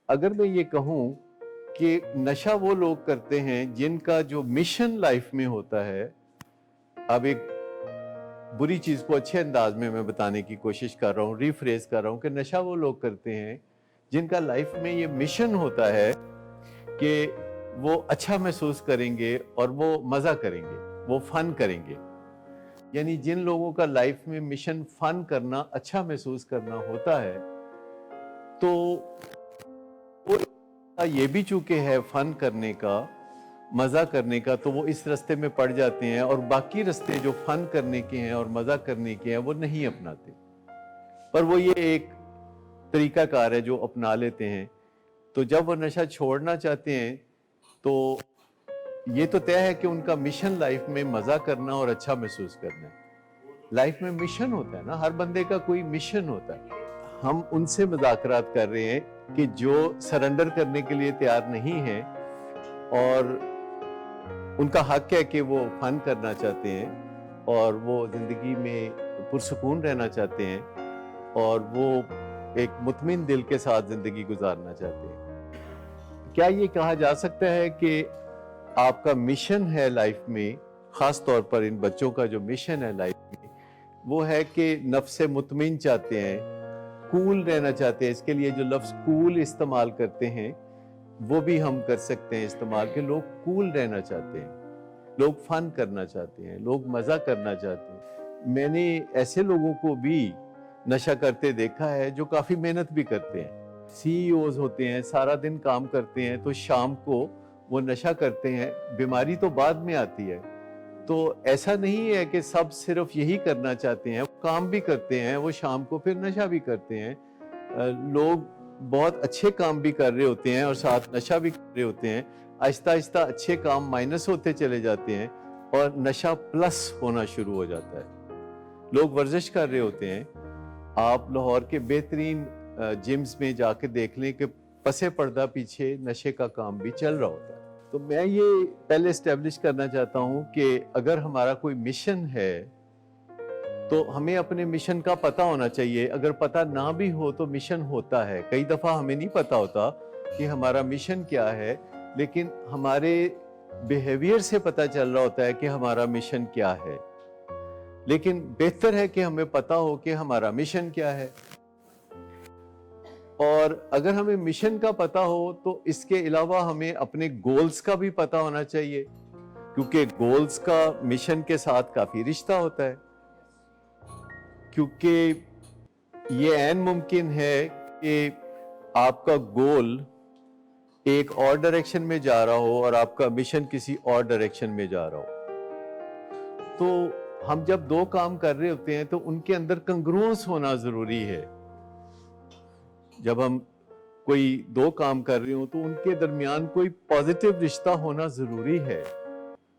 अगर मैं ये कहूँ कि नशा वो लोग करते हैं जिनका जो मिशन लाइफ में होता है, अब एक बुरी चीज को अच्छे अंदाज में मैं बताने की कोशिश कर रहा हूँ, रीफ्रेज कर रहा हूँ कि नशा वो लोग करते हैं जिनका लाइफ में ये मिशन होता है कि वो अच्छा महसूस करेंगे और वो मजा करेंगे, वो फन करेंगे। यानी जिन लोगों का लाइफ में मिशन फन करना, अच्छा महसूस करना होता है, तो वो ये भी चूके है फन करने का, मजा करने का, तो वो इस रास्ते में पड़ जाते हैं और बाकी रास्ते जो फन करने के हैं और मजा करने के हैं वो नहीं अपनाते। पर वो ये एक तरीकाकार है जो अपना लेते हैं। तो जब वो नशा छोड़ना चाहते हैं तो ये तो तय है कि उनका मिशन लाइफ में मजा करना और अच्छा महसूस करना है। लाइफ में मिशन होता है ना, हर बंदे का कोई मिशन होता है। हम उनसे मुज़ाकरात कर रहे हैं कि जो सरेंडर करने के लिए तैयार नहीं है और उनका हक है कि वो फन करना चाहते हैं और वो जिंदगी में पुरसुकून रहना चाहते हैं और वो एक मुतमिन दिल के साथ जिंदगी गुजारना चाहते हैं। क्या ये कहा जा सकता है कि आपका मिशन है लाइफ में, खास तौर पर इन बच्चों का जो मिशन है लाइफ में, वो है कि नफ्से मुतमिन चाहते हैं, कूल रहना चाहते हैं। इसके लिए जो लफ्ज कूल इस्तेमाल करते हैं वो भी हम कर सकते हैं इस्तेमाल, के लोग कूल रहना चाहते हैं, लोग फन करना चाहते हैं, लोग मजा करना चाहते हैं। मैंने ऐसे लोगों को भी नशा करते देखा है जो काफी मेहनत भी करते हैं। सीईओज होते हैं, सारा दिन काम करते हैं, तो शाम को वो नशा करते हैं। बीमारी तो बाद में आती है। तो ऐसा नहीं है कि सब सिर्फ यही करना चाहते हैं, काम भी करते हैं, वो शाम को फिर नशा भी करते हैं। लोग बहुत अच्छे काम भी कर रहे होते हैं और साथ नशा भी कर रहे होते हैं। आहिस्ता आहिस्ता अच्छे काम माइनस होते चले जाते हैं और नशा प्लस होना शुरू हो जाता है। लोग वर्जिश कर रहे होते हैं। आप लाहौर के बेहतरीन जिम्स में जाके देख लें कि पसे पर्दा पीछे नशे का काम भी चल रहा होता है। तो मैं ये पहले एस्टेब्लिश करना चाहता हूँ कि अगर हमारा कोई मिशन है तो हमें अपने मिशन का पता होना चाहिए। अगर पता ना भी हो तो मिशन होता है। कई दफा हमें नहीं पता होता कि हमारा मिशन क्या है, लेकिन हमारे बिहेवियर से पता चल रहा होता है कि हमारा मिशन क्या है। लेकिन बेहतर है कि हमें पता हो कि हमारा मिशन क्या है। और अगर हमें मिशन का पता हो तो इसके अलावा हमें अपने गोल्स का भी पता होना चाहिए, क्योंकि गोल्स का मिशन के साथ काफी रिश्ता होता है। क्योंकि ये ऐन मुमकिन है कि आपका गोल एक और डायरेक्शन में जा रहा हो और आपका मिशन किसी और डायरेक्शन में जा रहा हो। तो हम जब दो काम कर रहे होते हैं तो उनके अंदर कंग्रुएंस होना जरूरी है। जब हम कोई दो काम कर रहे हो तो उनके दरमियान कोई पॉजिटिव रिश्ता होना जरूरी है।